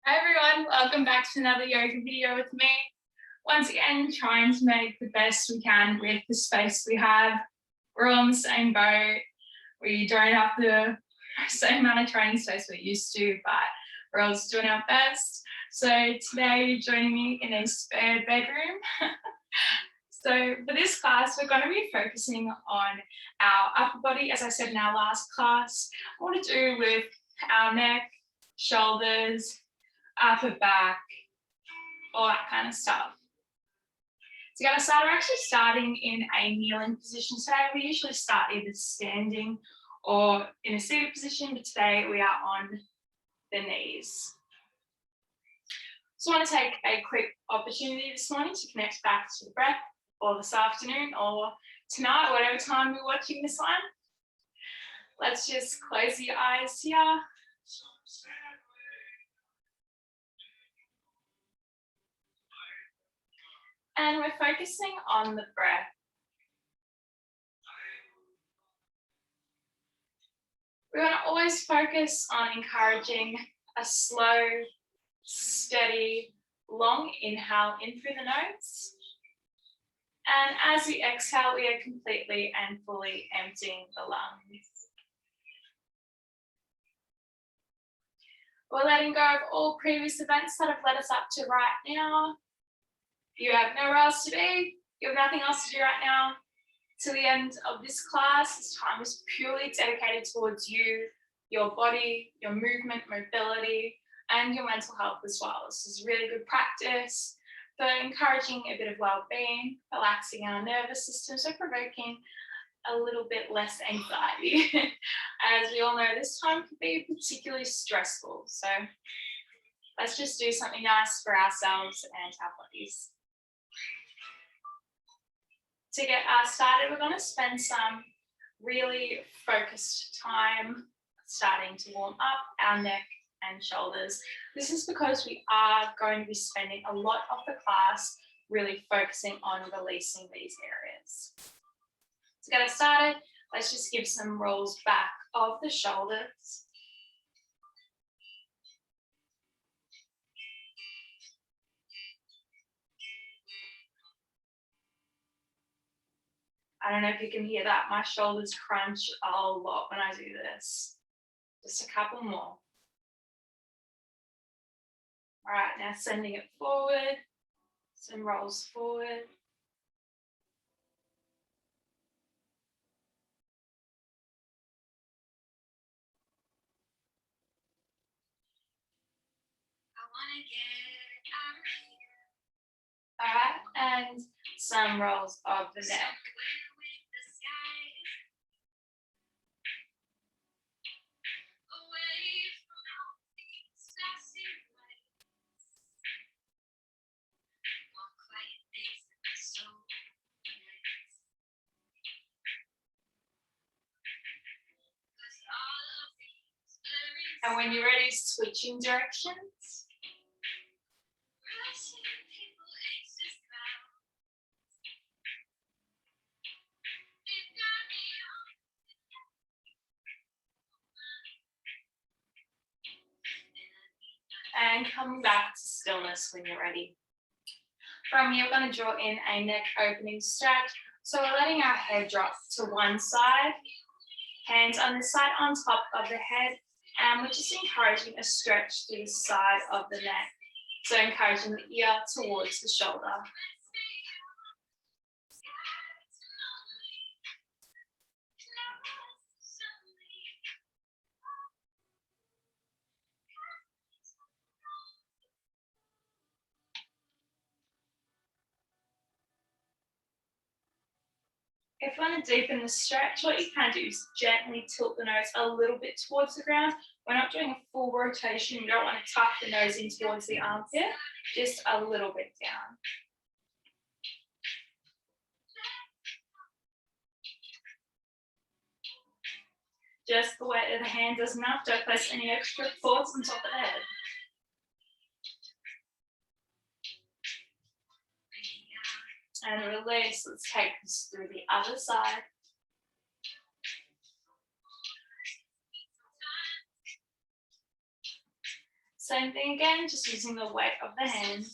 Hi everyone, welcome back to another yoga video with me. Once again, trying to make the best we can with the space we have. We're all in the same boat. We don't have the same amount of training space we used to, but we're all just doing our best. So today you're joining me in a spare bedroom. So for this class, we're going to be focusing on our upper body, as I said in our last class. I want to do with our neck, shoulders, upper back, all that kind of stuff. To get us started, we're actually starting in a kneeling position today. We usually start either standing or in a seated position, but today we are on the knees. So I want to take a quick opportunity this morning to connect back to the breath, or this afternoon, or tonight, whatever time you're watching this one. Let's just close your eyes here. And we're focusing on the breath. We want to always focus on encouraging a slow, steady, long inhale in through the nose. And as we exhale, we are completely and fully emptying the lungs. We're letting go of all previous events that have led us up to right now. You have nowhere else to be. You have nothing else to do right now. To the end of this class, this time is purely dedicated towards you, your body, your movement, mobility, and your mental health as well. This is really good practice for encouraging a bit of well-being, relaxing our nervous system, so provoking a little bit less anxiety. As we all know, this time can be particularly stressful. So let's just do something nice for ourselves and our bodies. To get us started, we're going to spend some really focused time starting to warm up our neck and shoulders. This is because we are going to be spending a lot of the class really focusing on releasing these areas. To get us started, let's just give some rolls back of the shoulders. I don't know if you can hear that. My shoulders crunch a lot when I do this. Just a couple more. All right, now sending it forward. Some rolls forward. All right, and some rolls of the neck. And when you're ready, switching directions. And coming back to stillness when you're ready. From here, we're going to draw in a neck opening stretch. So we're letting our head drop to one side, hands on the side on top of the head, and we're just encouraging a stretch through the side of the neck. So encouraging the ear towards the shoulder. If you want to deepen the stretch, what you can do is gently tilt the nose a little bit towards the ground. We're not doing a full rotation. You don't want to tuck the nose in towards the armpit, just a little bit down. Just the weight of the hands is enough. Don't place any extra force on top of the head. And release. Let's take this through the other side. Same thing again, just using the weight of the hand.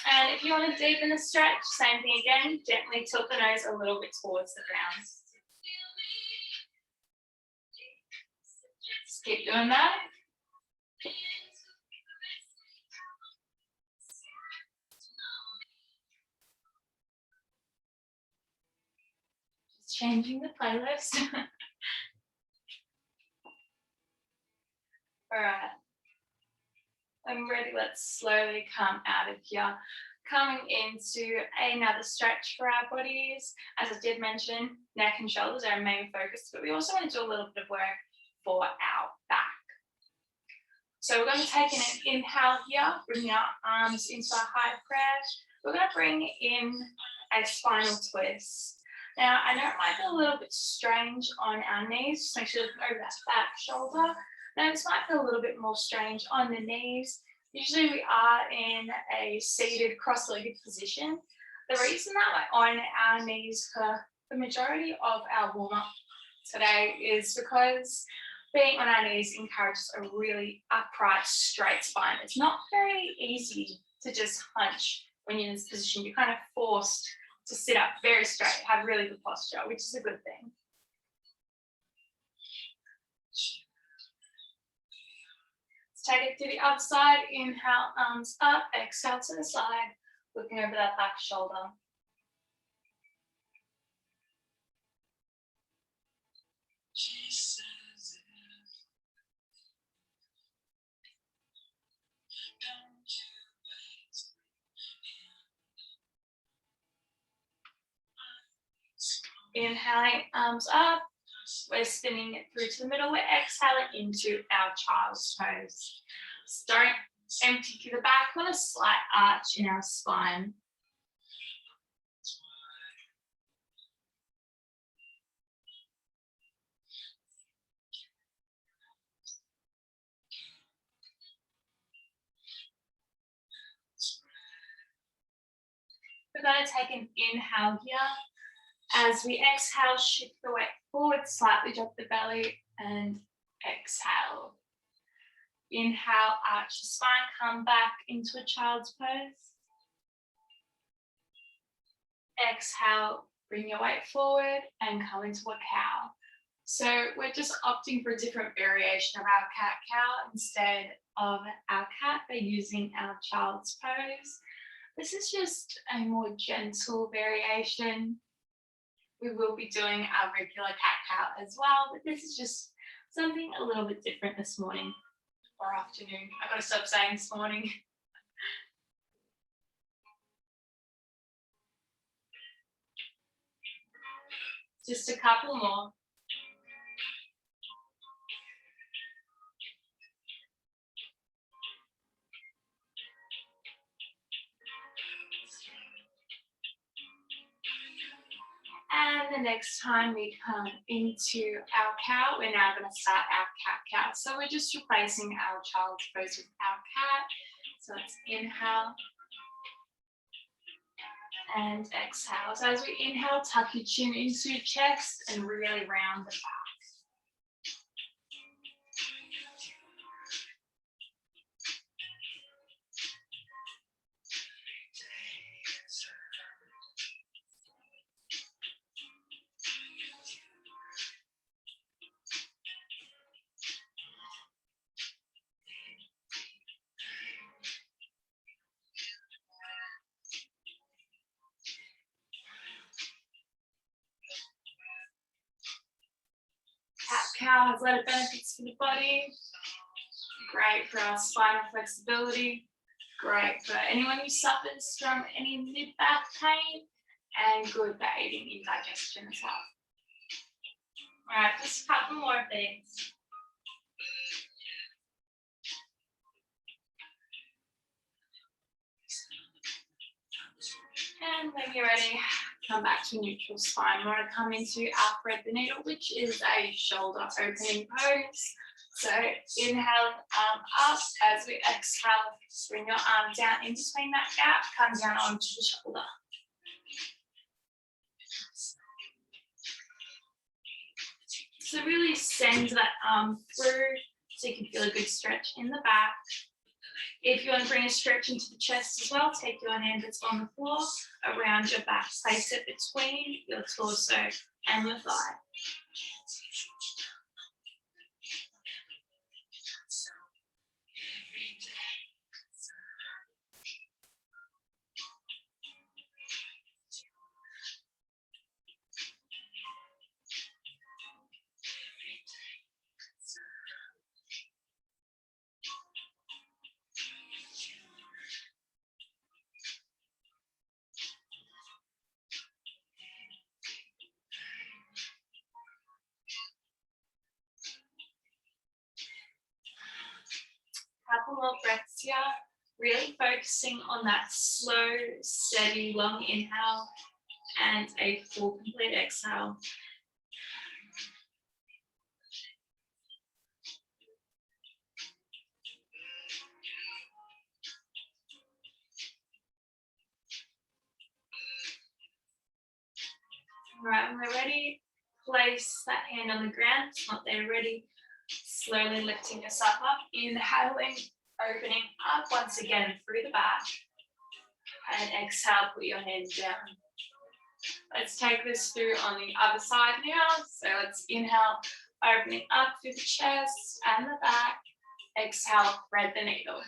And if you want to deepen the stretch, same thing again, gently tilt the nose a little bit towards the ground. Just keep doing that. Just changing the playlist. All right. I'm ready, let's slowly come out of here. Coming into another stretch for our bodies. As I did mention, neck and shoulders are our main focus, but we also want to do a little bit of work for our back. So we're going to take an inhale here, bring our arms into our high press. We're going to bring in a spinal twist. Now, I know it might be a little bit strange on our knees, just make sure you look over that back shoulder. Now, this might feel a little bit more strange on the knees. Usually we are in a seated cross-legged position. The reason that we're on our knees for the majority of our warm-up today is because being on our knees encourages a really upright, straight spine. It's not very easy to just hunch when you're in this position. You're kind of forced to sit up very straight, have really good posture, which is a good thing. Let's take it to the other side. Inhale, arms up, exhale to the side, looking over that back shoulder. Inhaling, arms up. We're spinning it through to the middle. We're exhaling into our child's pose. So don't empty to the back. We want a slight arch in our spine. We're going to take an inhale here. As we exhale, shift the weight forward, slightly drop the belly, and exhale. Inhale, arch the spine, come back into a child's pose. Exhale, bring your weight forward and come into a cow. So we're just opting for a different variation of our cat-cow instead of our cat by using our child's pose. This is just a more gentle variation. We will be doing our regular cat-cow as well, but this is just something a little bit different this morning or afternoon. I've got to stop saying this morning. Just a couple more. And the next time we come into our cow, we're now going to start our cat-cow. So we're just replacing our child's pose with our cat. So let's inhale and exhale. So as we inhale, tuck your chin into your chest and really round the back. Cat-cow has a lot of benefits for the body. Great for our spinal flexibility. Great for anyone who suffers from any mid-back pain, and good for aiding in digestion as well. All right, just a couple more of these. And when you're ready, Come back to neutral spine. We want to come into our thread the needle, which is a shoulder opening pose. So inhale, arm up. As we exhale, bring your arm down in between that gap, come down onto the shoulder. So really send that arm through so you can feel a good stretch in the back. If you want to bring a stretch into the chest as well, take your hand that's on the floor around your back. Place it between your torso and your thigh. Couple more breaths here, really focusing on that slow, steady, long inhale and a full complete exhale. All right, when we're ready, place that hand on the ground. It's not there ready. Slowly lifting yourself up, inhaling, opening up once again through the back. And exhale, put your hand down. Let's take this through on the other side now. So let's inhale, opening up through the chest and the back. Exhale, thread the needle.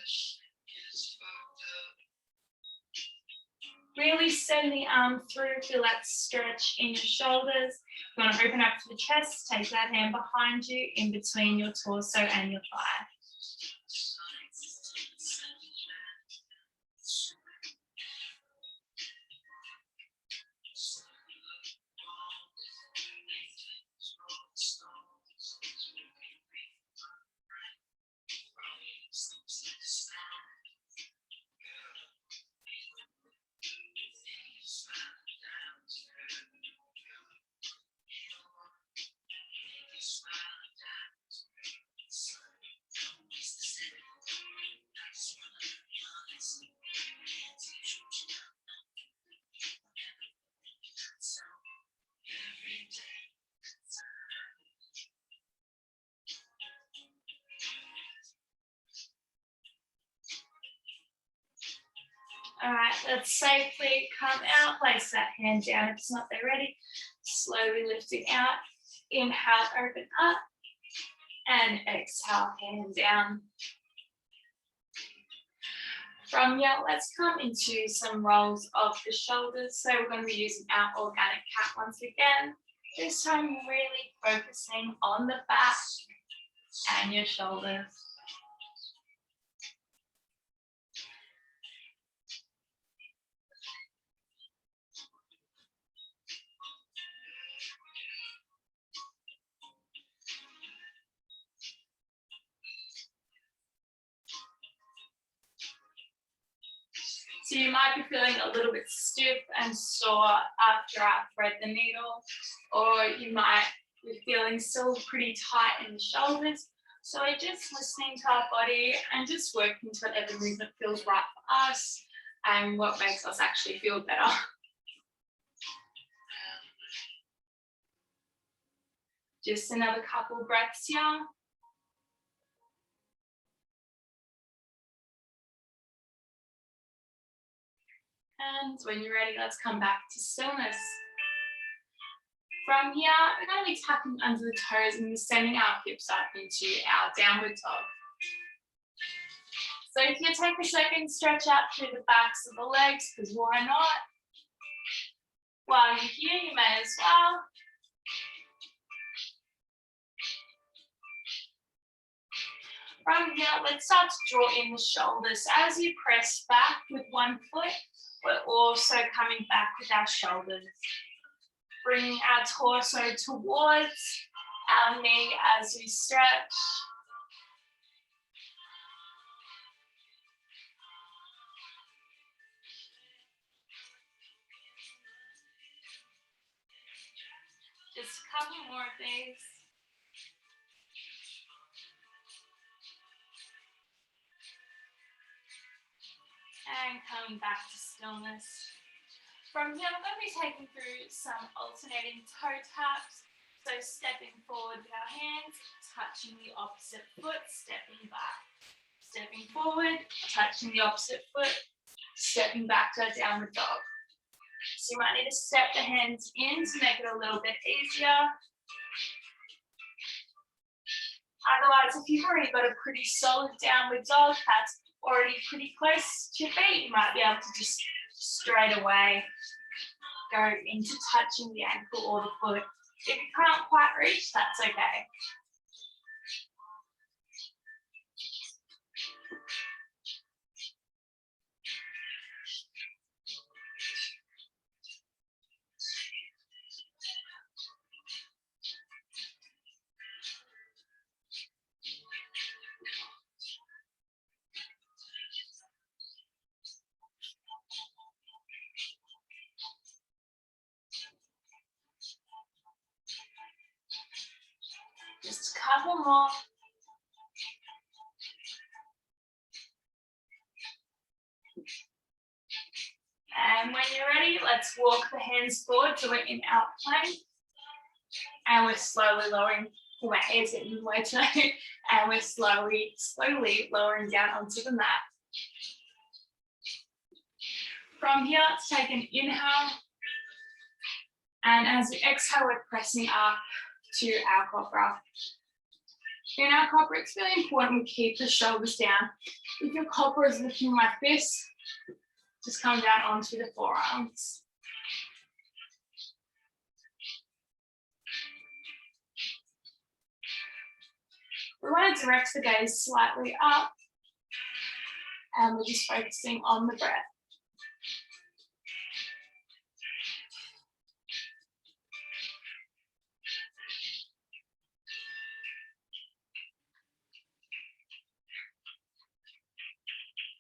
Really send the arm through, feel that stretch in your shoulders. You want to open up to the chest, take that hand behind you in between your torso and your thigh. All right, let's safely come out, place that hand down if it's not there ready. Slowly lifting out, inhale, open up, and exhale, hand down. From here, let's come into some rolls of the shoulders. So we're going to be using our organic cat once again. This time really focusing on the back and your shoulders. So you might be feeling a little bit stiff and sore after I thread the needle, or you might be feeling still pretty tight in the shoulders. So we're just listening to our body and just working to whatever movement feels right for us and what makes us actually feel better. Just another couple breaths here. And when you're ready, let's come back to stillness. From here, we're going to be tapping under the toes and sending our hips up into our downward dog. So if you take a second, stretch out through the backs of the legs, because why not? While you're here, you may as well. From here, let's start to draw in the shoulders. As you press back with one foot, we're also coming back with our shoulders. Bringing our torso towards our knee as we stretch. Couple more of these. And coming back to stillness. From here, I'm going to be taking through some alternating toe taps. So stepping forward with our hands, touching the opposite foot, stepping back. Stepping forward, touching the opposite foot, stepping back to a downward dog. So you might need to step the hands in to make it a little bit easier. Otherwise, if you've already got a pretty solid downward dog that's already pretty close to your feet, you might be able to just straight away go into touching the ankle or the foot. If you can't quite reach, that's okay. Just a couple more. And when you're ready, let's walk the hands forward so we're in out plank. And we're slowly lowering, my hair's getting in the way today, and we're slowly lowering down onto the mat. From here, let's take an inhale. And as we exhale, we're pressing up to our cobra. In our cobra, it's really important we keep the shoulders down. If your cobra is looking like this, just come down onto the forearms. We want to direct the gaze slightly up, and we're just focusing on the breath.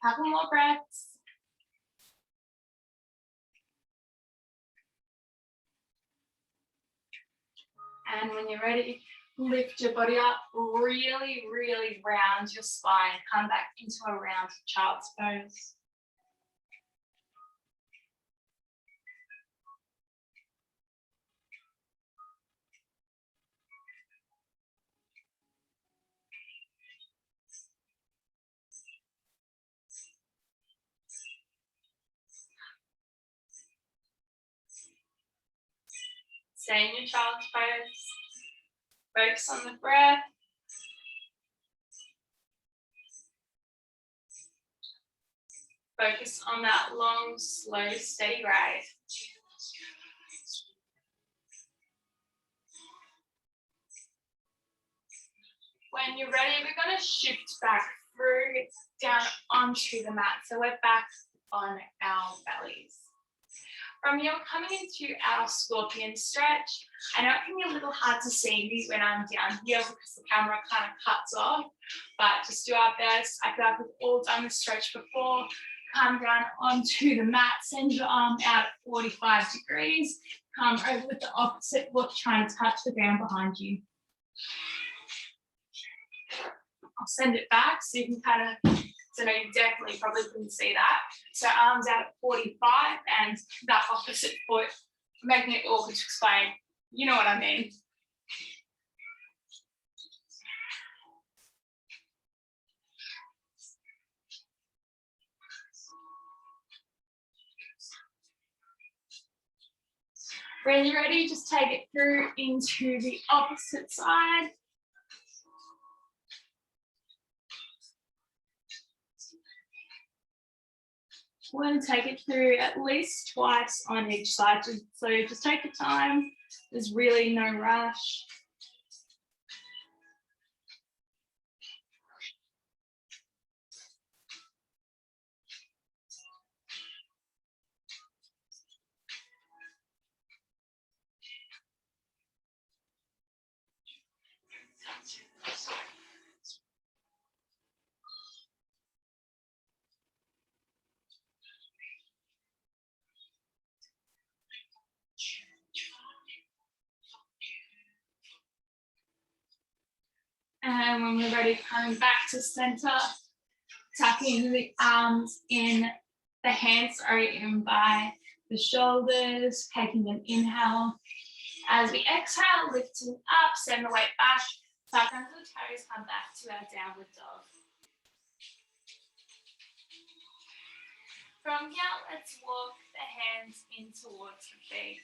Couple more breaths. And when you're ready, lift your body up, really, really round your spine. Come back into a round child's pose. Stay in your child's pose. Focus on the breath. Focus on that long, slow, steady grade. When you're ready, we're going to shift back through, down onto the mat. So we're back on our bellies. From here, we're coming into our scorpion stretch. I know it can be a little hard to see me when I'm down here because the camera kind of cuts off, but just do our best. I feel like we've all done the stretch before. Come down onto the mat, send your arm out at 45 degrees. Come over with the opposite foot, trying to touch the ground behind you. I'll send it back so you can kind of, so no, you definitely probably couldn't see that. So arms out at 45 and that opposite foot, making it awkward to explain. You know what I mean. When you're ready, just take it through into the opposite side. We're going to take it through at least twice on each side. So just take your time. There's really no rush. And when we're ready, coming back to center, tucking the arms in, the hands are in by the shoulders, taking an inhale. As we exhale, lifting up, send the weight back, tuck under the toes, come back to our downward dog. From here, let's walk the hands in towards the feet.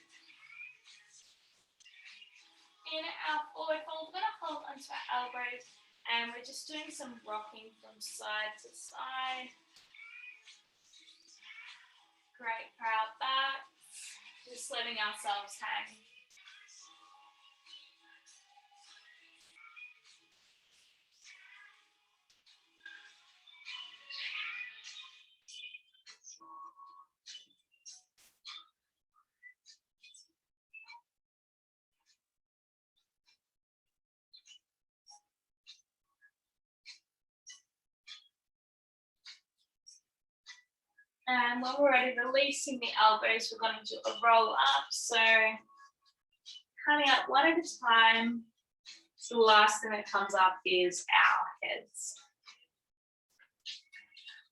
In our forward fold, we're going to hold onto our elbows and we're just doing some rocking from side to side. Great for our back, just letting ourselves hang. And when we're ready, releasing the elbows, we're going to do a roll up. So coming up one at a time. So the last thing that comes up is our heads.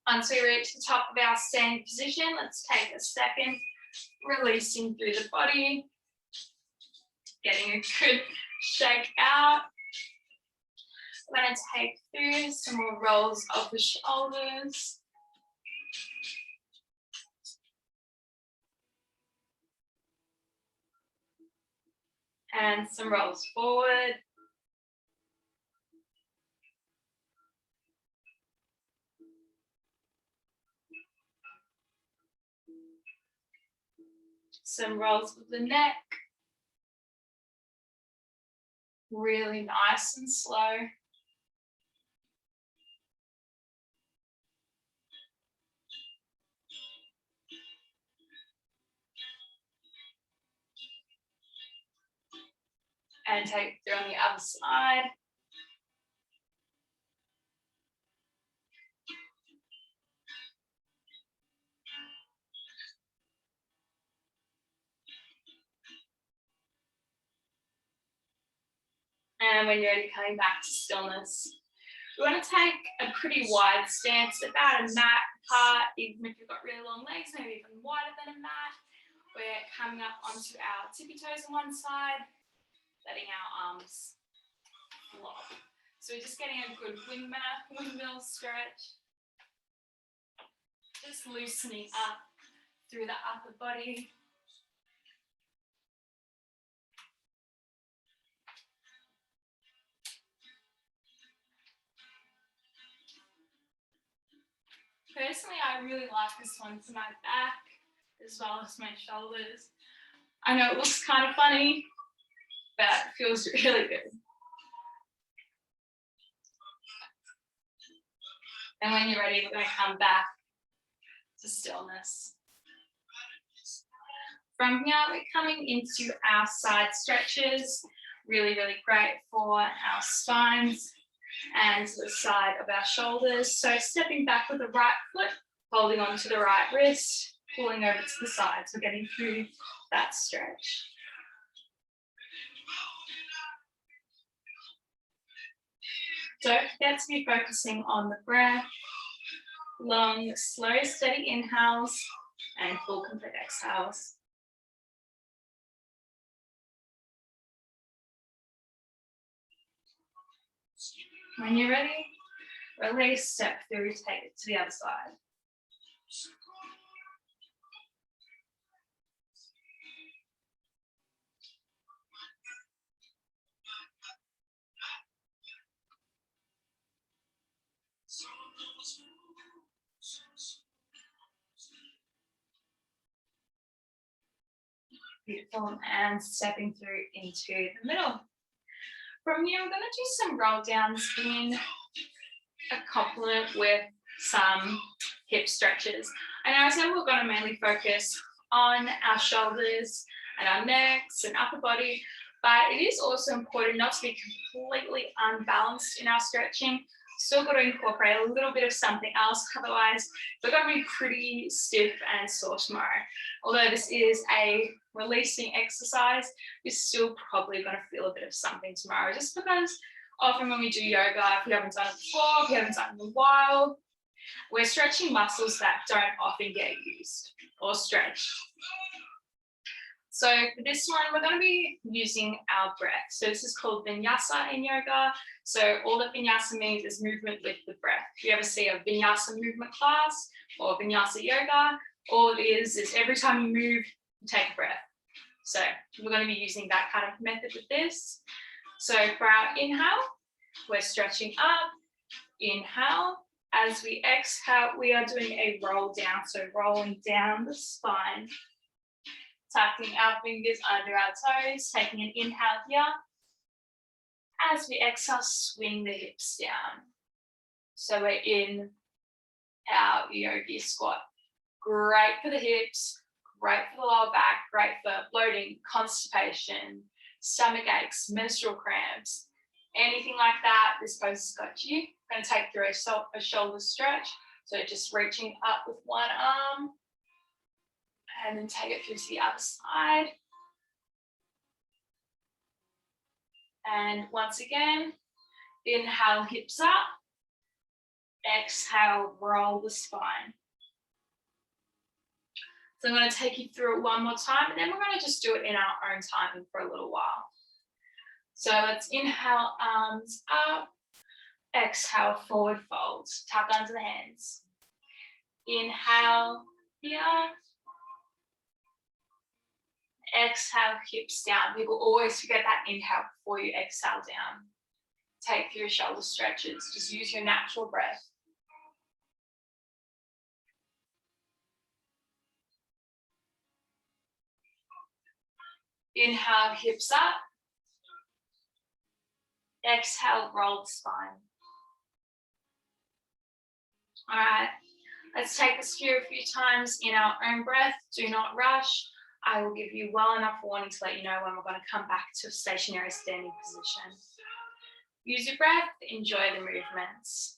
Once we reach the top of our standing position, let's take a second, releasing through the body, getting a good shake out. We're going to take through some more rolls of the shoulders. And some rolls forward. Some rolls with the neck. Really nice and slow. And take it through on the other side. And when you're ready, coming back to stillness. We want to take a pretty wide stance, about a mat apart, even if you've got really long legs, maybe even wider than a mat. We're coming up onto our tippy toes on one side, letting our arms flop. So we're just getting a good windmill stretch. Just loosening up through the upper body. Personally, I really like this one for my back as well as my shoulders. I know it looks kind of funny, but it feels really good. And when you're ready, we're going to come back to stillness. From here, we're coming into our side stretches. Really, really great for our spines and to the side of our shoulders. So stepping back with the right foot, holding on to the right wrist, pulling over to the side. So getting through that stretch. Don't forget to be focusing on the breath. Long, slow, steady inhales and full complete exhales. When you're ready, release, step through, take it to the other side. Beautiful, and stepping through into the middle. From here, we're going to do some roll downs in a complement with some hip stretches. And as I said, we're going to mainly focus on our shoulders and our necks and upper body, but it is also important not to be completely unbalanced in our stretching. Still got to incorporate a little bit of something else, otherwise we're going to be pretty stiff and sore tomorrow. Although this is a releasing exercise, you're still probably going to feel a bit of something tomorrow, just because Often when we do yoga, if we haven't done it before, if we haven't done it in a while, we're stretching muscles that don't often get used or stretched. So for this one, we're going to be using our breath. So this is called vinyasa in yoga. So all that vinyasa means is movement with the breath. If you ever see a vinyasa movement class or vinyasa yoga, all it is every time you move, you take a breath. So we're going to be using that kind of method with this. So for our inhale, we're stretching up. Inhale. As we exhale, we are doing a roll down. So rolling down the spine. Tucking our fingers under our toes, taking an inhale here. As we exhale, swing the hips down. So we're in our yogi squat. Great for the hips, great for the lower back, great for bloating, constipation, stomach aches, menstrual cramps, anything like that. This pose has got you. I'm going to take through a shoulder stretch. So just reaching up with one arm. And then take it through to the other side. And once again, inhale, hips up. Exhale, roll the spine. So I'm going to take you through it one more time, and then we're going to just do it in our own time for a little while. So let's inhale, arms up. Exhale, forward fold. Tuck under the hands. Inhale here. Exhale, hips down. People always forget that inhale before you exhale down. Take through your shoulder stretches. Just use your natural breath. Inhale, hips up. Exhale, roll the spine. All right, let's take this here a few times in our own breath. Do not rush. I will give you well enough warning to let you know when we're going to come back to a stationary standing position. Use your breath, enjoy the movements.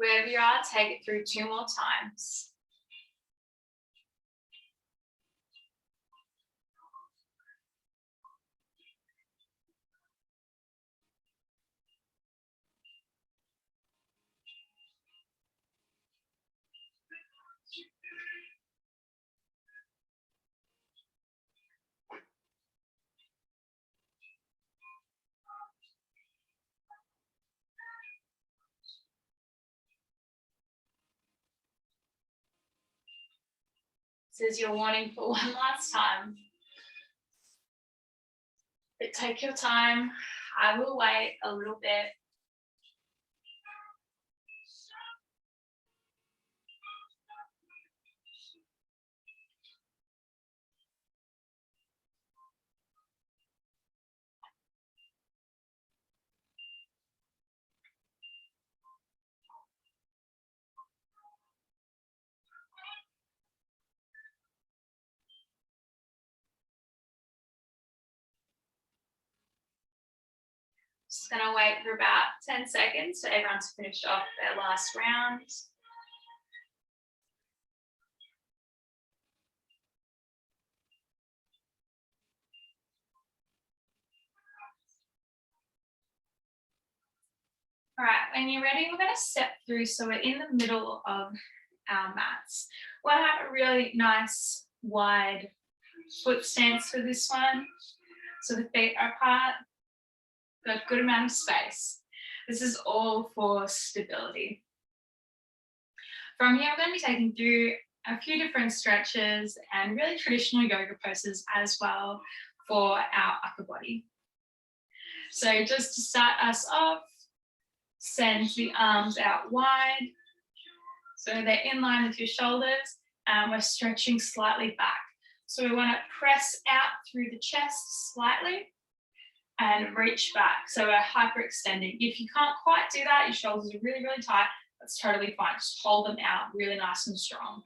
Wherever you are, take it through 2 more times. This is your warning for one last time. But take your time. I will wait a little bit. Just going to wait for about 10 seconds for everyone to finish off their last round. All right, when you're ready, we're going to step through. So we're in the middle of our mats. We'll have a really nice wide foot stance for this one. So the feet are apart, got a good amount of space. This is all for stability. From here, we're going to be taking through a few different stretches and really traditional yoga poses as well for our upper body. So just to start us off, send the arms out wide. So they're in line with your shoulders, and we're stretching slightly back. So we want to press out through the chest slightly and reach back. So we're hyperextending. If you can't quite do that, your shoulders are really, really tight, that's totally fine. Just hold them out really nice and strong.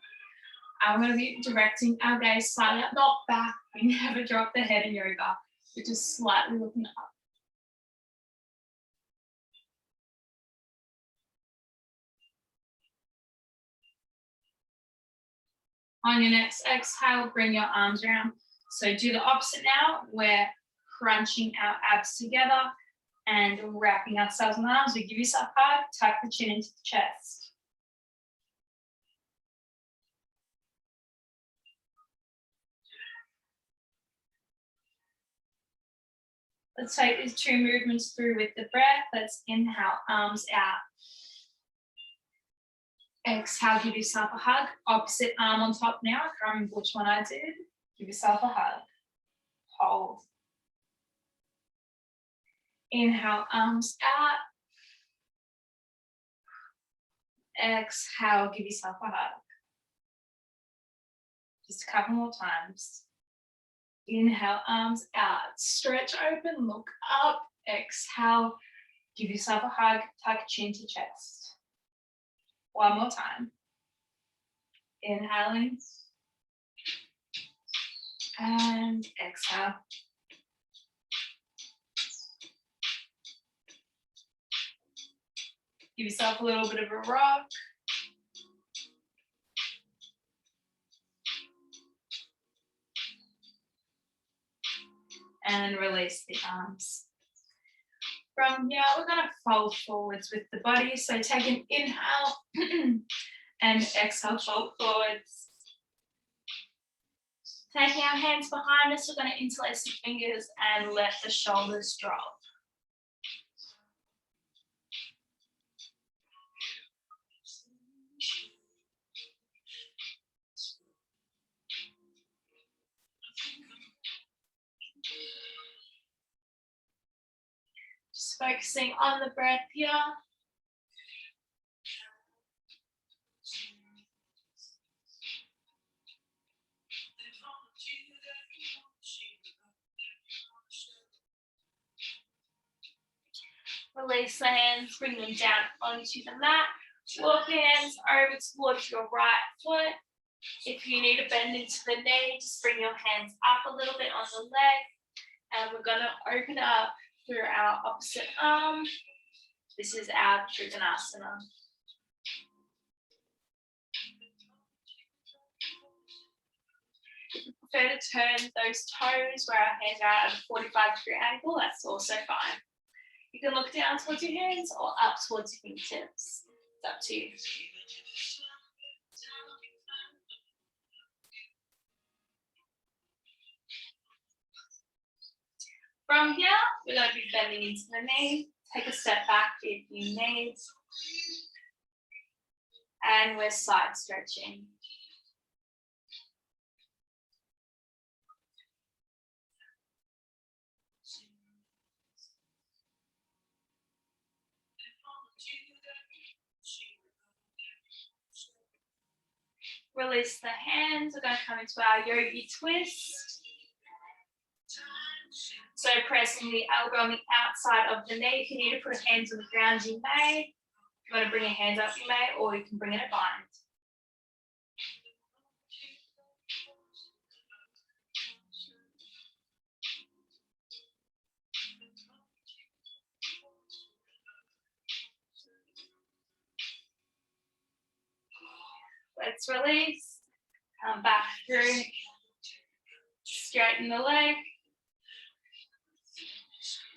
I'm going to be directing our gaze slightly up, not back. We never drop the head in yoga. We're just slightly looking up. On your next exhale, bring your arms around. So do the opposite now. We're crunching our abs together and wrapping ourselves in the arms. We give yourself a hug, tuck the chin into the chest. Let's take these two movements through with the breath. Let's inhale, arms out. Exhale, give yourself a hug. Opposite arm on top now. I can't remember which one I did. Give yourself a hug. Hold. Inhale, arms out. Exhale, give yourself a hug. Just a couple more times. Inhale, arms out. Stretch open, look up. Exhale, give yourself a hug. Tuck chin to chest. One more time. Inhaling. And exhale. Give yourself a little bit of a rock. And release the arms. From here, we're going to fold forwards with the body. So take an inhale and exhale, fold forwards. Taking our hands behind us, we're going to interlace the fingers and let the shoulders drop. Just focusing on the breath here. Release the hands, bring them down onto the mat. Walk your hands over towards your right foot. If you need to bend into the knee, just bring your hands up a little bit on the leg. And we're going to open up through our opposite arm. This is our Trikonasana. If you prefer to turn those toes where our hands are at a 45-degree angle, that's also fine. You can look down towards your hands or up towards your fingertips. It's up to you. From here, we're going to be bending into the knee. Take a step back if you need. And we're side stretching. Release the hands. We're going to come into our yogi twist. So pressing the elbow on the outside of the knee. If you need to put hands on the ground, you may. If you want to bring your hands up, you may, or you can bring it at bind. Let's release. Come back through. Straighten the leg.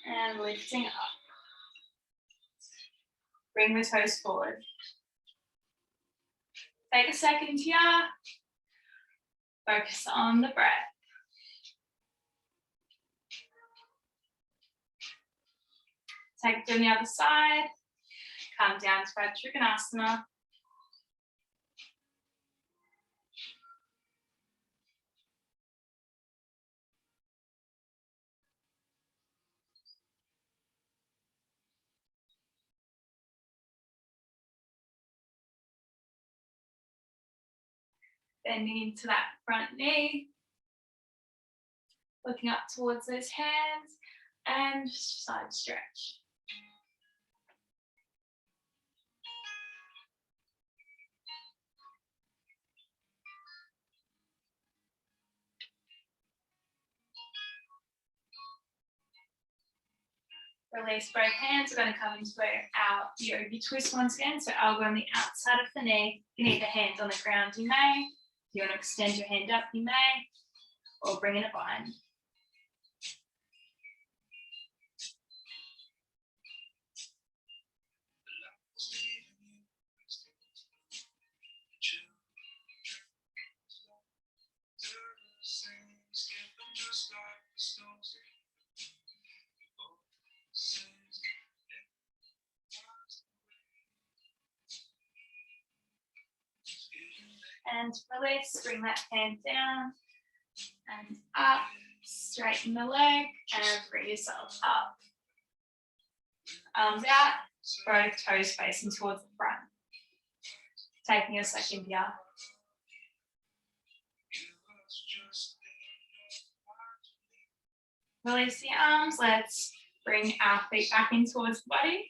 And lifting up. Bring the toes forward. Take a second here. Focus on the breath. Take it to the other side. Come down to our Trikonasana. bending into that front knee, looking up towards those hands, and side stretch. Release both hands. We're going to come into our yogi twist once again. So elbow on the outside of the knee. If you need the hands on the ground, you may. If you want to extend your hand up, you may. Or bring in a bind. And release, bring that hand down and up, straighten the leg and bring yourself up. Arms out, both toes facing towards the front. Taking a second here. Release the arms, let's bring our feet back in towards the body.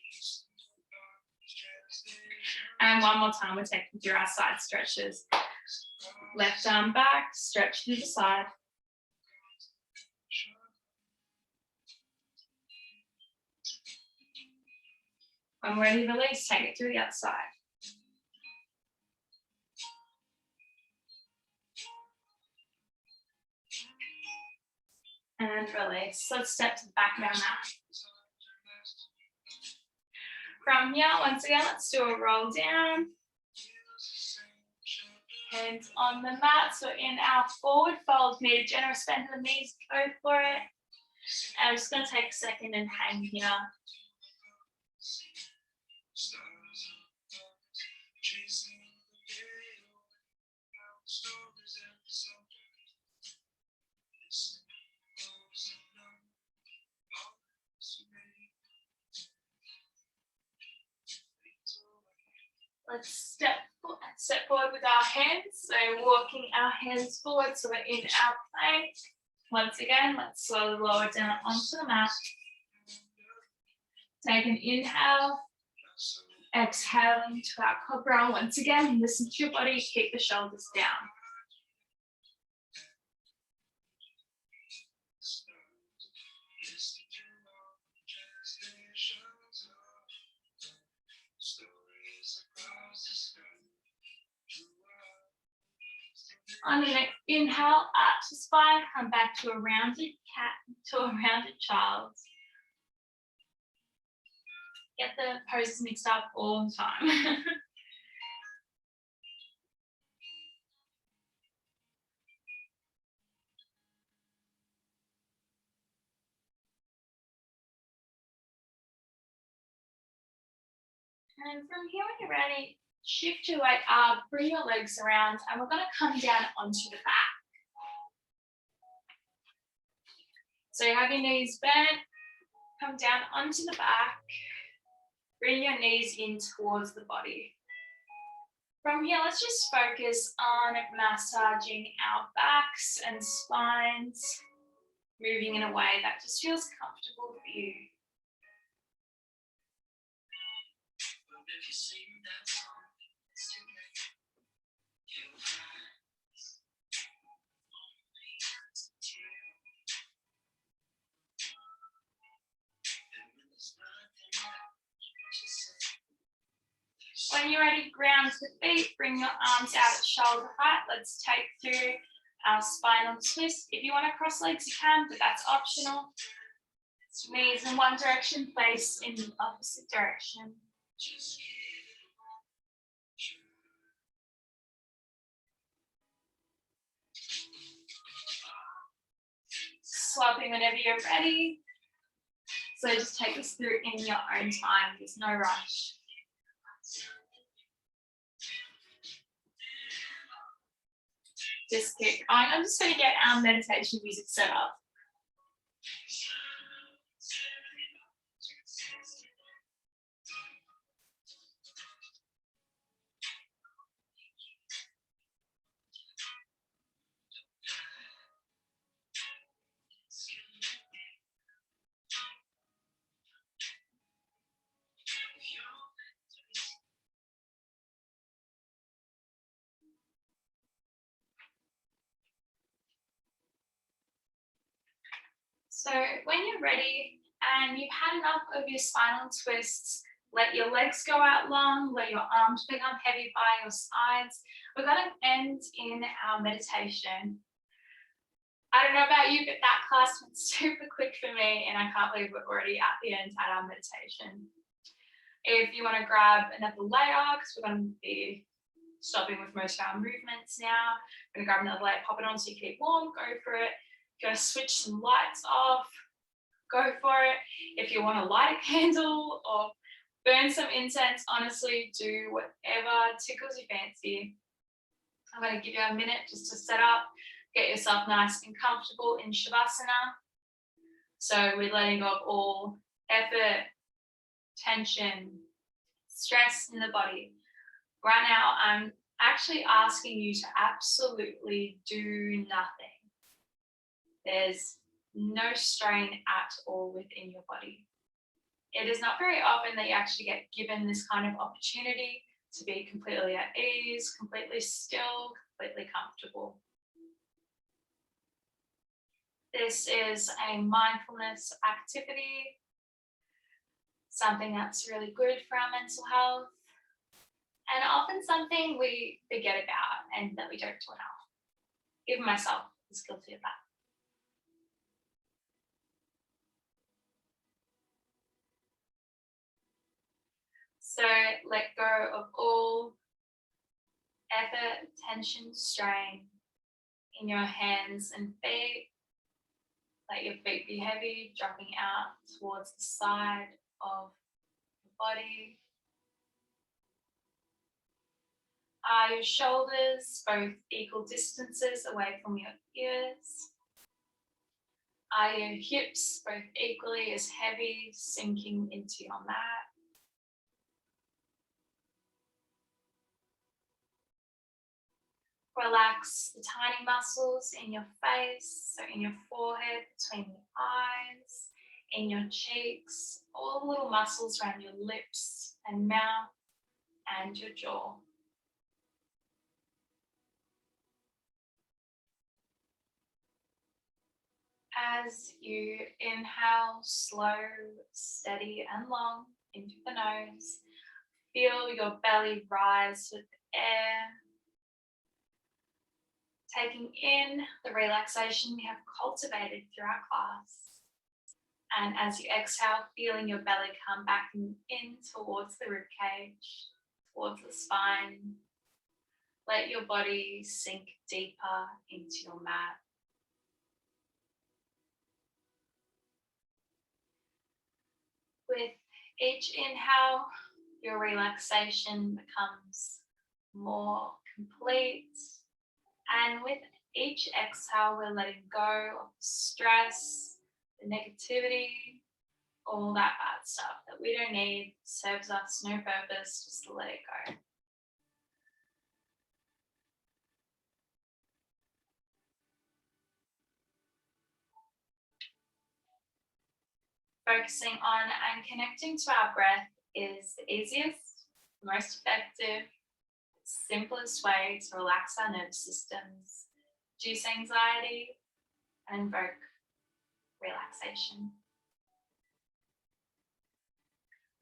And one more time, we're taking through our side stretches. Left arm back, stretch to the side. When ready to release, take it to the other side. And release. Let's step to the back of our mat. From here, once again, let's do a roll down. Hands on the mat, so in our forward fold, need a generous bend of the knees, go for it. And I'm just going to take a second and hang here. Let's step forward with our hands, so walking our hands forward so we're in our plank. Once again, let's slowly lower down onto the mat. Take an inhale, exhaling to our cobra. Once again, listen to your body, keep the shoulders down. On the next inhale, arch the spine, come back to a rounded cat, to a rounded child. Get the poses mixed up all the time. And from here, when you're ready, shift your weight up, bring your legs around, and we're going to come down onto the back. So you have your knees bent, come down onto the back, bring your knees in towards the body. From here, let's just focus on massaging our backs and spines, moving in a way that just feels comfortable for you. When you're ready, ground to the feet, bring your arms out at shoulder height. Let's take through our spinal twist. If you want to cross legs, you can, but that's optional. Knees in one direction, face in the opposite direction. Swapping whenever you're ready. So just take us through in your own time. There's no rush. Just keep going. I'm just going to get our meditation music set up. So when you're ready and you've had enough of your spinal twists, let your legs go out long, let your arms become heavy by your sides. We're going to end in our meditation. I don't know about you, but that class went super quick for me, and I can't believe we're already at the end at our meditation. If you want to grab another layer, because we're going to be stopping with most of our movements now, I'm going to grab another layer, pop it on so you keep warm, go for it. If you want to switch some lights off, go for it. If you want to light a candle or burn some incense, honestly, do whatever tickles your fancy. I'm going to give you a minute just to set up, get yourself nice and comfortable in Shavasana. So we're letting go of all effort, tension, stress in the body. Right now, I'm actually asking you to absolutely do nothing. There's no strain at all within your body. It is not very often that you actually get given this kind of opportunity to be completely at ease, completely still, completely comfortable. This is a mindfulness activity, something that's really good for our mental health, and often something we forget about and that we don't do enough. Even myself is guilty of that. So let go of all effort, tension, strain in your hands and feet. Let your feet be heavy, dropping out towards the side of the body. Are your shoulders both equal distances away from your ears? Are your hips both equally as heavy, sinking into your mat? Relax the tiny muscles in your face, so in your forehead, between the eyes, in your cheeks, all the little muscles around your lips and mouth and your jaw. As you inhale, slow, steady and long into the nose, feel your belly rise with the air, taking in the relaxation we have cultivated through our class. And as you exhale, feeling your belly come back in towards the ribcage, towards the spine. Let your body sink deeper into your mat. With each inhale, your relaxation becomes more complete. And with each exhale, we're letting go of the stress, the negativity, all that bad stuff that we don't need, serves us no purpose, just to let it go. Focusing on and connecting to our breath is the easiest, most effective, simplest way to relax our nervous systems, reduce anxiety, and invoke relaxation.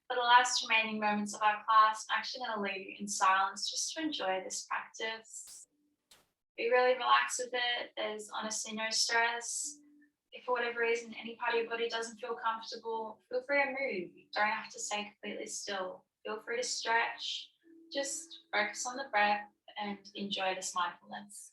For the last remaining moments of our class, I'm actually going to leave you in silence just to enjoy this practice. Be really relaxed with it. There's honestly no stress. If for whatever reason any part of your body doesn't feel comfortable, feel free to move. You don't have to stay completely still. Feel free to stretch. Just focus on the breath and enjoy this mindfulness.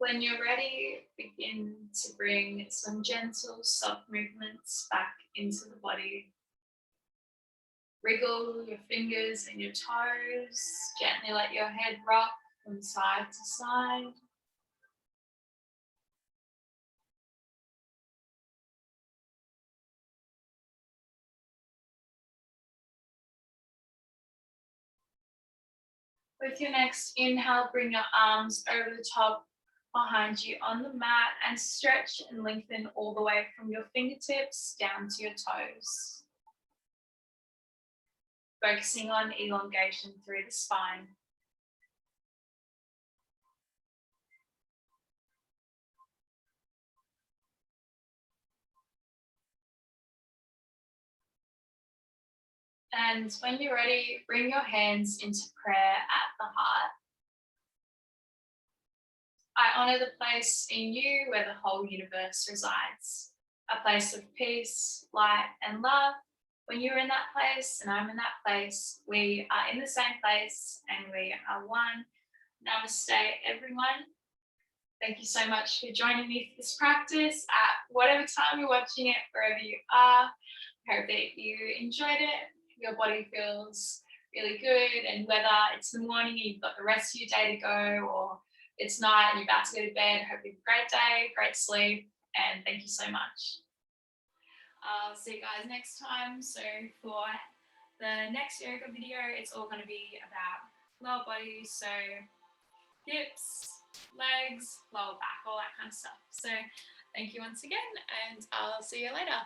When you're ready, begin to bring some gentle, soft movements back into the body. Wriggle your fingers and your toes. Gently let your head rock from side to side. With your next inhale, bring your arms over the top behind you on the mat and stretch and lengthen all the way from your fingertips down to your toes. Focusing on elongation through the spine. And when you're ready, bring your hands into prayer at the heart. I honor the place in you where the whole universe resides, a place of peace, light, and love. When you're in that place and I'm in that place, we are in the same place and we are one. Namaste, everyone. Thank you so much for joining me for this practice at whatever time you're watching it, wherever you are. I hope that you enjoyed it. Your body feels really good, and whether it's the morning and you've got the rest of your day to go, or it's night and you're about to go to bed, hope you have a great day, great sleep, and thank you so much. I'll see you guys next time. So for the next yoga video, it's all going to be about lower body, so hips, legs, lower back, all that kind of stuff. So thank you once again, and I'll see you later.